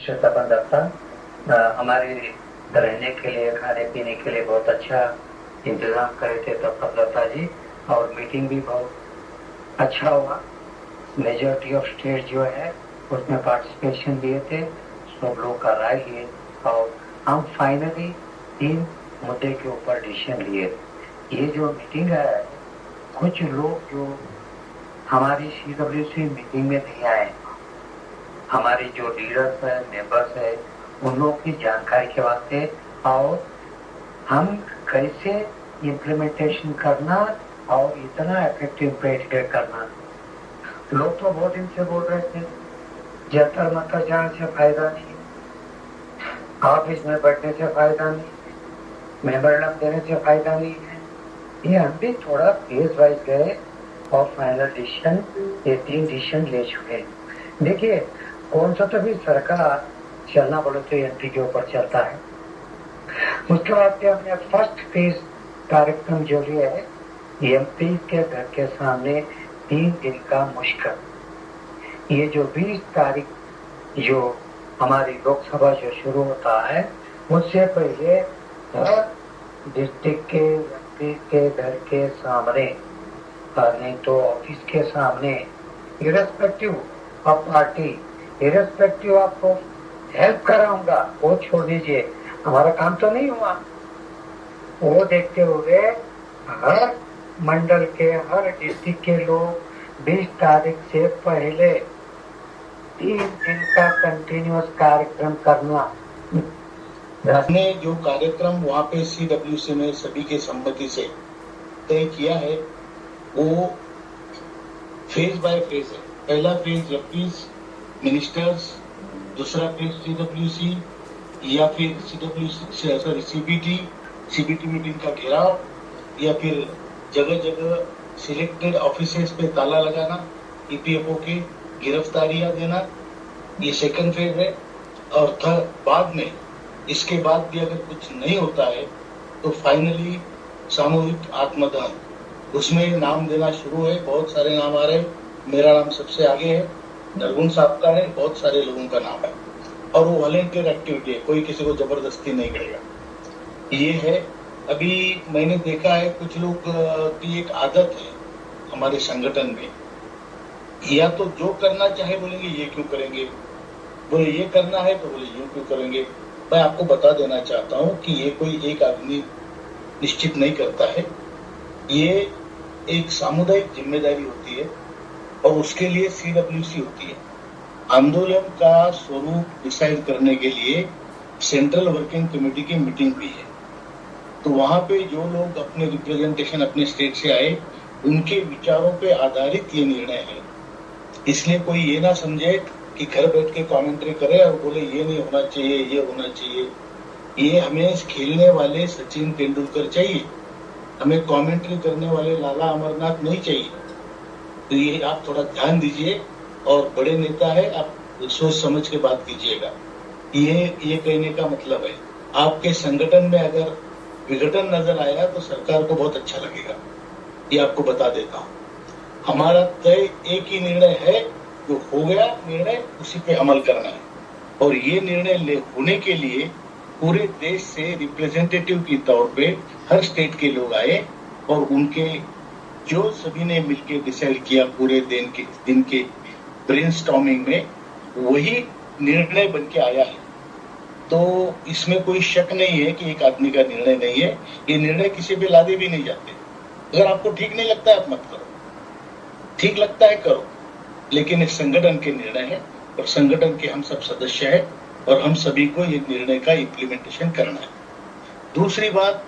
श्वेता था। हमारे रहने के लिए, खाने पीने के लिए बहुत अच्छा इंतजाम करे थे तपलता जी, और मीटिंग भी बहुत अच्छा हुआ। मेजॉरिटी ऑफ स्टेट जो है उसमें पार्टिसिपेशन लिए थे, सब लोग का राय लिए और हम फाइनली 3 मुद्दे के ऊपर डिसीजन लिए। ये जो मीटिंग है, कुछ लोग जो हमारी CWC मीटिंग में नहीं आए, हमारे जो लीडर्स है, मेंबर्स है, उन लोगों की जानकारी के वास्ते और हम कैसे इम्प्लीमेंटेशन करना और इतना इफेक्टिव प्रेडिक्ट करना। लोग तो बहुत दिन से बोल रहे थे जंतर मंतर जाने से फायदा नहीं, ऑफिस में बैठने से फायदा नहीं, मेमोरेंडम देने से फायदा नहीं है। ये हम भी थोड़ा फेज वाइज गए और फाइनल डिसीजन, ये 3 डिसीजन ले चुके हैं। देखिए, कौन सा तो भी सरकार चलना बोले तो MP के ऊपर चलता है। उसके बाद हमने फर्स्ट फेज कार्यक्रम जो लिया है, MP के घर के सामने 3 दिन का मुश्किल। ये जो 20 तारीख जो हमारी लोकसभा जो शुरू होता है, उससे पहले हर डिस्ट्रिक्ट के MP के घर के सामने, नहीं तो ऑफिस के सामने, irrespective of party, irrespective of help कराऊंगा, वो छोड़ दीजिए, हमारा काम तो नहीं हुआ। वो देखते हुए हर मंडल के, हर डिस्ट्रिक्ट के लोग 20 तारीख से पहले 3 दिन का कंटिन्यूअस कार्यक्रम करना। हमने जो कार्यक्रम वहाँ पे CWC में सभी के सम्मति से तय किया है, वो फेज बाय फेज है। पहला फेज MPs, मिनिस्टर्स, दूसरा फेज CWC या फिर CBT मीटिंग का घेराव, या फिर जगह जगह सिलेक्टेड ऑफिसेस पे ताला लगाना, EPFO की गिरफ्तारियां देना, ये सेकंड फेज है। और बाद में, इसके बाद भी अगर कुछ नहीं होता है तो फाइनली सामूहिक आत्मदान, उसमें नाम देना शुरू है। बहुत सारे नाम आ रहे हैं, मेरा नाम सबसे आगे है, नरगुन साहब का है, बहुत सारे लोगों का नाम है, और वो वॉलंटियर एक्टिविटी है, कोई किसी को जबरदस्ती नहीं करेगा। ये है। अभी मैंने देखा है कुछ लोग की एक आदत है हमारे संगठन में, या तो जो करना चाहे बोलेंगे ये क्यों करेंगे, बोले ये करना है तो बोले यूं क्यों करेंगे। मैं आपको बता देना चाहता हूं कि ये कोई एक आदमी निश्चित नहीं करता है, ये एक सामुदायिक जिम्मेदारी होती है और उसके लिए CWC होती है। आंदोलन का स्वरूप डिसाइड करने के लिए सेंट्रल वर्किंग कमेटी की मीटिंग हुई है, तो वहां पे जो लोग अपने रिप्रेजेंटेशन अपने स्टेट से आए, उनके विचारों पे आधारित ये निर्णय है। इसलिए कोई ये ना समझे कि घर बैठ के कमेंट्री करे और बोले ये नहीं होना चाहिए, ये होना चाहिए। ये हमें खेलने वाले सचिन तेंदुलकर चाहिए, हमें कमेंट्री करने वाले लाला अमरनाथ नहीं चाहिए। तो ये आप थोड़ा ध्यान दीजिए, और बड़े नेता है, आप सोच समझ के बात कीजिएगा। ये कहने का मतलब है, आपके संगठन में अगर विघटन नजर आएगा तो सरकार को बहुत अच्छा लगेगा, ये आपको बता देता हूँ। हमारा तय एक ही निर्णय है, जो हो गया निर्णय उसी पे अमल करना है। और ये निर्णय होने के लिए पूरे देश से रिप्रेजेंटेटिव के तौर पे हर स्टेट के लोग आए, और उनके जो सभी ने मिलकर डिसाइड किया पूरे दिन के ब्रेनस्टॉर्मिंग में, वही निर्णय बन के आया है। तो इसमें कोई शक नहीं है कि एक आदमी का निर्णय नहीं है, ये निर्णय किसी पे लादे भी नहीं जाते। अगर आपको ठीक नहीं लगता है आप मत करो, ठीक लगता है करो, लेकिन इस संगठन के निर्णय है और संगठन के हम सब सदस्य हैं, और हम सभी को ये निर्णय का इम्प्लीमेंटेशन करना है। दूसरी बात,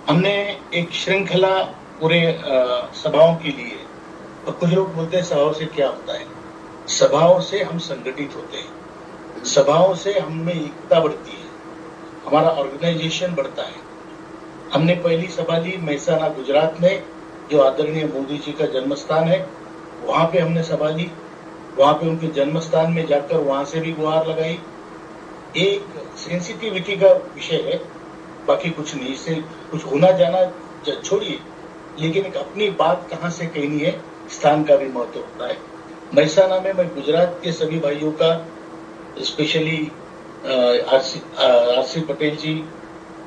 हमने एक श्रृंखला पूरे सभाओं के लिए, और कुछ लोग बोलते हैं सभाओं से क्या होता है, सभाओं से हम संगठित होते हैं, सभाओं से हमें एकता बढ़ती है, हमारा ऑर्गेनाइजेशन बढ़ता है। हमने पहली सभा ली मेहसाना गुजरात में, जो आदरणीय मोदी जी का जन्म स्थान है, वहां पे हमने सभा ली, वहां पे उनके जन्म स्थान में जाकर वहां से भी गुहार लगाई। एक सेंसिटिविटी का विषय है, बाकी कुछ नहीं, इससे कुछ होना जाना छोड़िए, लेकिन एक अपनी बात कहाँ से कहनी है, स्थान का भी महत्व होता है। मेहसाना में मैं गुजरात के सभी भाइयों का स्पेशली आरसी पटेल जी,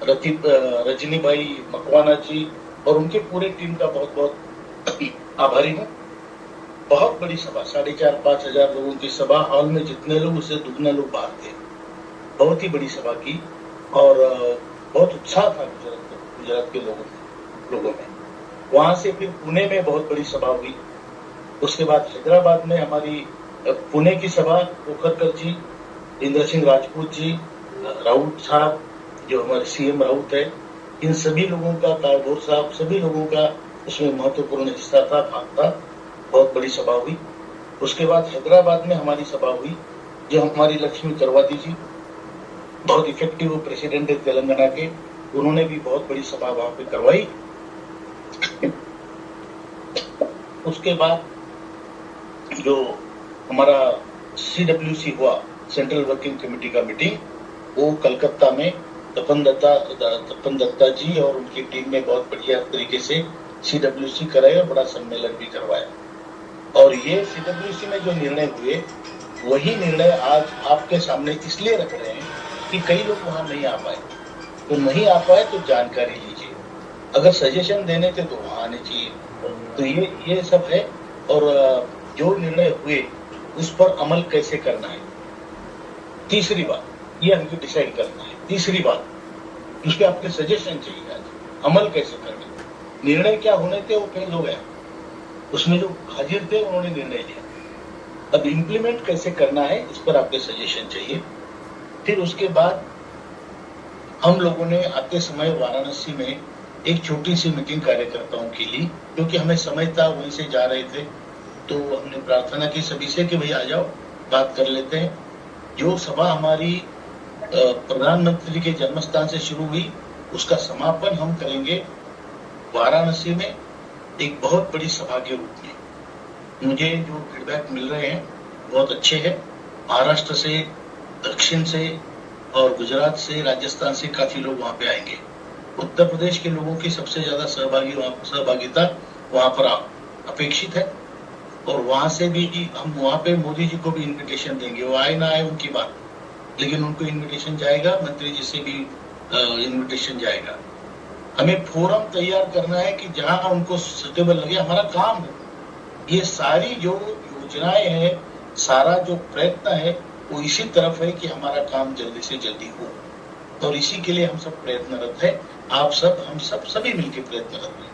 रजनी भाई मकवाना जी और उनके पूरे टीम का बहुत बहुत आभारी हूँ। बहुत बड़ी सभा, 4,500-5 हजार लोगों की सभा, हॉल में जितने लोग उससे दुगना लोग बाहर थे। बहुत ही बड़ी सभा की और बहुत उत्साह था गुजरात के लोगों में। वहां से फिर पुणे में बहुत बड़ी सभा हुई। उसके बाद हैदराबाद में हमारी पुणे की सभा, कोखरकर जी, इंद्र सिंह राजपूत जी, राउत साहब जो हमारे सीएम राउत है, इन सभी लोगों का, कायबोर साहब, सभी लोगों का उसमें महत्वपूर्ण हिस्सा था, भाग था। बहुत बड़ी सभा हुई। उसके बाद हैदराबाद में हमारी सभा हुई, जो हमारी लक्ष्मी करवाती जी, बहुत इफेक्टिव प्रेसिडेंट है तेलंगाना के, उन्होंने भी बहुत बड़ी सभा वहां पे करवाई। उसके बाद जो हमारा CWC हुआ, सेंट्रल वर्किंग कमेटी का मीटिंग, वो कलकत्ता में तपन दत्ता जी और उनकी टीम ने बहुत बढ़िया तरीके से CWC कराया और बड़ा सम्मेलन भी करवाया। और ये CWC में जो निर्णय हुए, वही निर्णय आज आपके सामने इसलिए रख रहे हैं कि कई लोग वहां नहीं आ पाए। तो नहीं आ पाए तो जानकारी लीजिए, अगर सजेशन देने थे तो वहां आने चाहिए। तो ये सब है। और जो निर्णय हुए उस पर अमल कैसे करना है, तीसरी बात ये हमको डिसाइड करना है। तीसरी बात, उसके आपके सजेशन चाहिए आज, अमल कैसे करना है। निर्णय क्या होने थे वो फेल हो गया, उसमें जो हाजिर थे उन्होंने निर्णय लिया। अब इम्प्लीमेंट कैसे करना है, इस पर आपके सजेशन चाहिए। फिर उसके बाद हम लोगों ने आते समय वाराणसी में एक छोटी सी मीटिंग कार्यकर्ताओं की ली, क्योंकि हमें समय था, वहीं से जा रहे थे, तो हमने प्रार्थना की सभी से कि भाई आ जाओ, बात कर लेते हैं। जो सभा हमारी प्रधानमंत्री के जन्मस्थान से शुरू हुई, उसका समापन हम करेंगे वाराणसी में एक बहुत बड़ी सभा के रूप में। मुझे जो फीडबैक मिल रहे हैं बहुत अच्छे हैं। महाराष्ट्र से, दक्षिण से और गुजरात से, राजस्थान से काफी लोग वहां पे आएंगे। उत्तर प्रदेश के लोगों की सबसे ज्यादा सहभागिता वहां पर अपेक्षित है। और वहां से भी हम वहां पे मोदी जी को भी इन्विटेशन देंगे, वो आए ना आए उनकी बात, लेकिन उनको इन्विटेशन जाएगा, मंत्री जी से भी इन्विटेशन जाएगा। हमें फोरम तैयार करना है कि जहां उनको सुटेबल लगे, हमारा काम है। ये सारी जो योजनाएं हैं, सारा जो प्रयत्न है, वो इसी तरफ है कि हमारा काम जल्दी से जल्दी हो। और इसी के लिए हम सब प्रयत्नरत है। आप सब, हम सब, सभी मिलकर प्रयत्नरत है।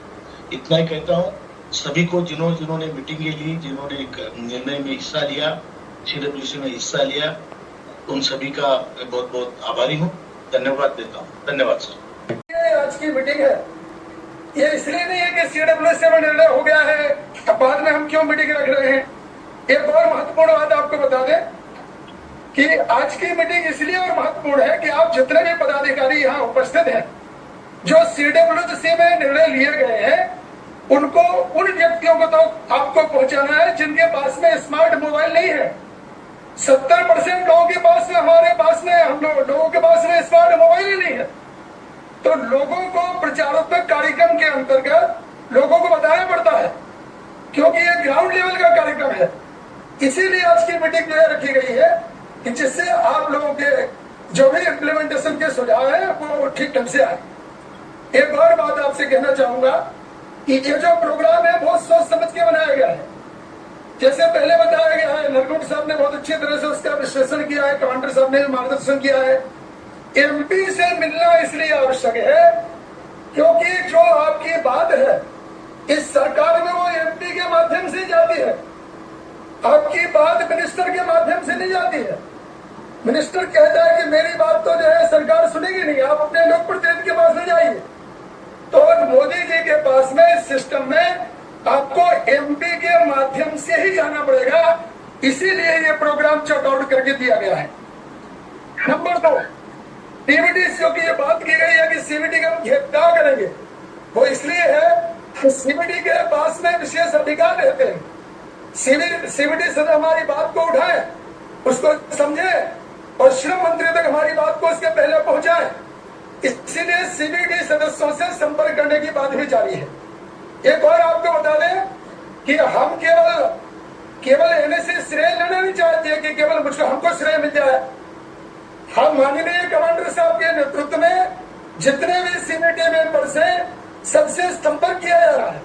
इतना ही कहता हूँ सभी को, जिन्होंने मीटिंगें ली, जिन्होंने निर्णय में हिस्सा लिया, CWC में हिस्सा लिया, उन सभी का बहुत बहुत आभारी हूँ। धन्यवाद देता हूँ। धन्यवाद सर। आज की मीटिंग है, ये इसलिए नहीं है कि CWC में निर्णय हो गया है, अब बाद में हम क्यों मीटिंग रख रहे हैं। एक और महत्वपूर्ण बात आपको बता दें कि आज की मीटिंग इसलिए और महत्वपूर्ण है कि आप जितने भी पदाधिकारी यहाँ उपस्थित हैं, जो CWC में निर्णय लिए गए हैं, उनको, उन व्यक्तियों को तो आपको पहुंचाना है जिनके पास में स्मार्ट मोबाइल नहीं है। 70% लोगों के पास में, हमारे पास में, हम लोगों के पास में स्मार्ट मोबाइल ही नहीं है। तो लोगों को प्रचारात्मक कार्यक्रम के अंतर्गत लोगों को बताना पड़ता है, क्योंकि ये ग्राउंड लेवल का कार्यक्रम है। इसीलिए आज की मीटिंग जो है रखी गई है कि जिससे आप लोगों के जो भी इम्प्लीमेंटेशन के सुझाव है वो ठीक ढंग से आए। एक और बात आपसे कहना चाहूंगा कि ये जो प्रोग्राम है बहुत सोच समझ के बनाया गया है। जैसे पहले बताया गया है, नरगुंड साहब ने बहुत अच्छी तरह से उसका विश्लेषण किया है, कमांडर साहब ने मार्गदर्शन किया है। MP से मिलना इसलिए आवश्यक है क्योंकि जो आपकी बात है इस सरकार में वो MP के माध्यम से जाती है। आपकी बात मिनिस्टर के माध्यम से नहीं जाती है। मिनिस्टर कहता है कि मेरी बात तो जो है सरकार सुनेगी नहीं, आप अपने लोक प्रतिनिधि के पास में जाइए। तो मोदी जी के पास में इस सिस्टम में आपको MP के माध्यम से ही जाना पड़ेगा। इसीलिए ये प्रोग्राम चॉकआउट करके दिया गया है। नंबर 2, CVT जो की ये बात की गई है कि CVT का हम क्या करेंगे, वो इसलिए है कि CVT के पास में विशेष अधिकार रहते हैं। CVT से हमारी बात को उठाए, उसको समझे और श्रम मंत्री तक हमारी बात को उसके पहले पहुंचाए। इसीलिए CVT सदस्यों से संपर्क करने की बात भी जारी है। एक और आपको बता दें कि हम केवल एनएसए श्रेय लेना नहीं चाहती है कि केवल मुझको हमको श्रेय मिल जाए। हम माननीय कमांडर साहब के नेतृत्व में जितने भी सीनियर मेंबर्स हैं सबसे संपर्क किया जा रहा है,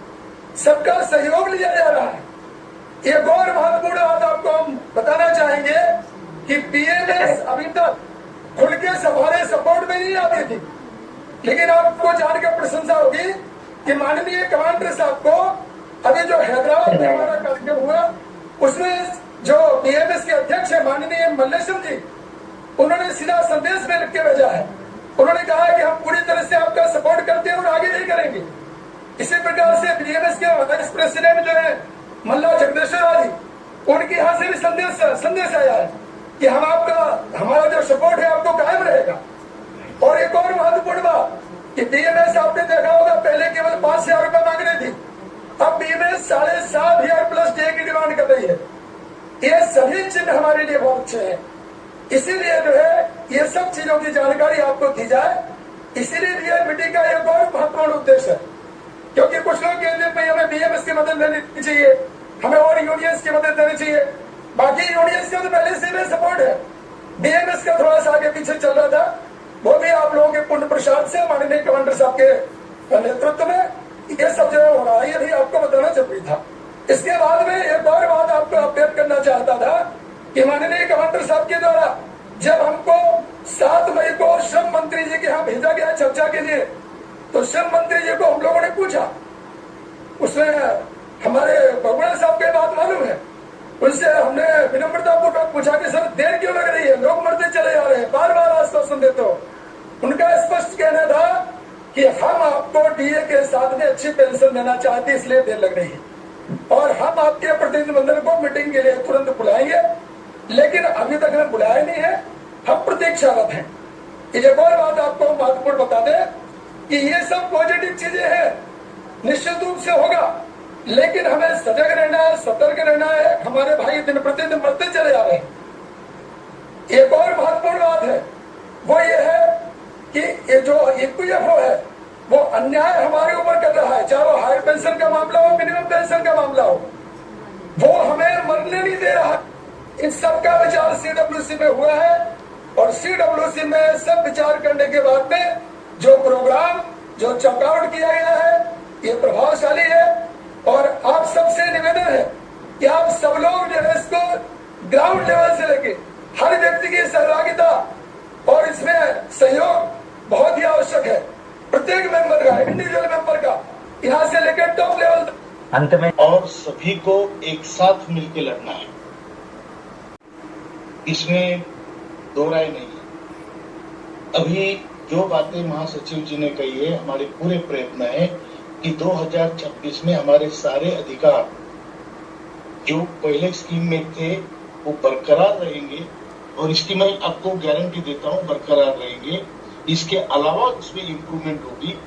सबका सहयोग लिया जा रहा है। एक और महत्वपूर्ण बात आपको हम बताना चाहेंगे कि बीएमएस अभी तक खुल के हमारे सपोर्ट में नहीं आती थी, लेकिन आपको जानकर प्रशंसा होगी कि माननीय कमांडर साहब को अभी जो हैदराबाद में हमारा कार्यक्रम हुआ उसमें जो बीएमएस के अध्यक्ष है माननीय मल्लेश्वर जी, उन्होंने सीधा संदेश में लिख के भेजा है। उन्होंने कहा है कि हम पूरी तरह से आपका सपोर्ट करते हैं और आगे नहीं करेंगे। इसी प्रकार से बीएमएस के वाइस प्रेसिडेंट जो है मल्ला जगदेश्वर आदि, उनके यहाँ से भी संदेश आया है कि हम आपका हमारा जो सपोर्ट है आपको कायम रहेगा। और एक और महत्वपूर्ण बात कि बीएमएस आपने देखा होगा पहले केवल 5,000 रुपए मांग रही थी, अब बीएमएस 7,500 प्लस डे की डिमांड कर रही है। ये सभी चिन्ह हमारे लिए बहुत अच्छे हैं, इसीलिए जो है ये सब चीजों की जानकारी आपको दी जाए। इसीलिए ये मीटिंग का एक और महत्वपूर्ण उद्देश्य है, क्योंकि कुछ लोग कहते हैं भाई हमें बीएमएस की मदद लेनी चाहिए, हमें और यूनियंस की मदद लेनी चाहिए। बाकी यूनियंस का तो पहले से में सपोर्ट है, बीएमएस का थोड़ा सा आगे पीछे चल रहा था, वो भी आप लोगों के पुण्य प्रसाद से माननीय कमांडर साहब के नेतृत्व में ये सब जो हो रहा है, ये भी आपको बताना जरूरी था। इसके बाद में एक और बात आपको अपडेट करना चाहता था कि माननीय कमांडर साहब के द्वारा जब हमको 7 मई को श्रम मंत्री जी के यहाँ भेजा गया चर्चा के लिए, तो श्रम मंत्री जी को हम लोगों ने पूछा, उसमें हमारे बगुड़ा साहब के बात मालूम है, उनसे हमने विनम्रतापूर्वक पूछा कि सर देर क्यों लग रही है, लोग मरते चले जा रहे हैं, बार बार आश्वासन देते हो। उनका स्पष्ट कहना था कि हम आपको डीए के साथ में अच्छी पेंशन देना चाहते इसलिए देर लग रही है, और हम आपके प्रतिनिधिमंडल को मीटिंग के लिए तुरंत बुलाएंगे, लेकिन अभी तक हमें बुलाया नहीं है, हम प्रतीक्षारत हैं। एक और बात आपको महत्वपूर्ण बता दें कि ये सब पॉजिटिव चीजें हैं, निश्चित रूप से होगा, लेकिन हमें सजग रहना है, सतर्क रहना है। हमारे भाई दिन प्रतिदिन मरते चले जा रहे हैं। एक और महत्वपूर्ण बात है वो ये है कि ये जो ईपीएफओ है वो अन्याय हमारे ऊपर कर रहा है, चाहे वो हायर पेंशन का मामला हो, मिनिमम पेंशन का मामला हो, वो हमें मरने नहीं दे रहा। इन सबका विचार सीडब्ल्यूसी में हुआ है और सीडब्ल्यूसी में सब विचार करने के बाद में जो प्रोग्राम जो चॉकआउट किया गया है ये प्रभावशाली है। और आप सबसे निवेदन है कि आप सब लोग जो है इसको ग्राउंड लेवल से लेके हर व्यक्ति की सहभागिता और इसमें सहयोग बहुत ही आवश्यक है, प्रत्येक मेंबर का, इंडिविजुअल मेंबर का, यहाँ से लेकर टॉप लेवल तक। अंत में और सभी को एक साथ मिलकर लड़ना है, इसमें दो राय नहीं है। अभी जो बातें महासचिव जी ने कही है, हमारे पूरे प्रयत्न है कि 2026 में हमारे सारे अधिकार जो पहले स्कीम में थे वो बरकरार रहेंगे, और इसकी मैं आपको गारंटी देता हूँ बरकरार रहेंगे। इसके अलावा उसमें इम्प्रूवमेंट होगी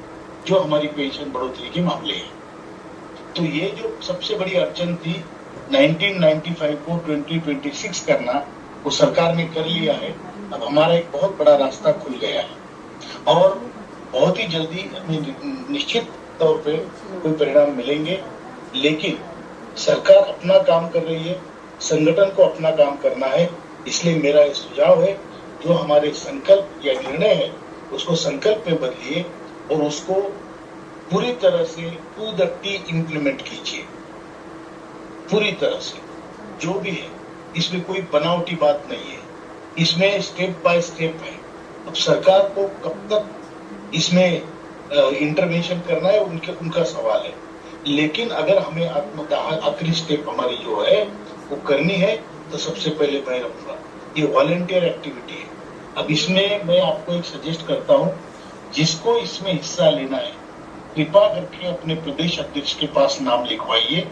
जो हमारी पेंशन बढ़ोतरी के मामले हैं। तो ये जो सबसे बड़ी अड़चन थी 1995 को 2026 करना, वो सरकार ने कर लिया है। अब हमारा एक बहुत बड़ा रास्ता खुल गया है और बहुत ही जल्दी हमें निश्चित तौर पे कोई परिणाम मिलेंगे। लेकिन सरकार अपना काम कर रही है, संगठन को अपना काम करना है, इसलिए मेरा ये सुझाव है जो हमारे संकल्प या निर्णय है उसको संकल्प में बदलिए और उसको पूरी तरह से टू द टी इम्प्लीमेंट कीजिए, पूरी तरह से जो भी है। इसमें कोई बनावटी बात नहीं है, इसमें स्टेप बाय स्टेप है। अब सरकार को कब तक इसमें इंटरवेंशन करना है उनका सवाल है, लेकिन अगर हमें आखिरी स्टेप हमारी जो है वो करनी है तो सबसे पहले मैं रहूंगा, ये वॉलंटियर एक्टिविटी है। अब इसमें मैं आपको एक सजेस्ट करता हूँ, जिसको इसमें हिस्सा लेना है कृपा करके अपने प्रदेश अध्यक्ष के पास नाम लिखवाइए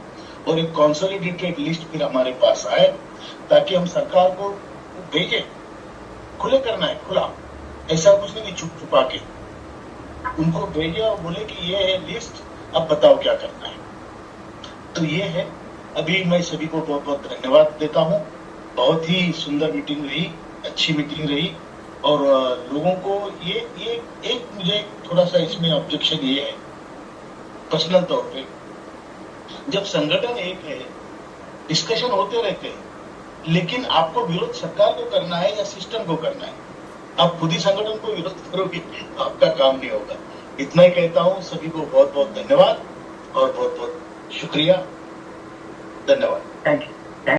और एक कंसोलिडेटेड लिस्ट फिर हमारे पास आए, ताकि हम सरकार को भेजें। खुले करना है, खुला, ऐसा कुछ नहीं छुप छुपा के उनको भेजे और बोले कि ये है लिस्ट, अब बताओ क्या करना है। तो ये है। अभी मैं सभी को बहुत बहुत धन्यवाद देता हूँ। बहुत ही सुंदर मीटिंग रही, अच्छी मीटिंग रही, और लोगों को ये एक मुझे थोड़ा सा इसमें ऑब्जेक्शन ये है पर्सनल तौर पे, जब संगठन एक है डिस्कशन होते रहते हैं, लेकिन आपको विरोध सरकार को करना है या सिस्टम को करना है? आप खुद ही संगठन को विरोध करोगे, आपका काम नहीं होगा। इतना ही कहता हूं, सभी को बहुत बहुत धन्यवाद और बहुत बहुत शुक्रिया। धन्यवाद। Thank you.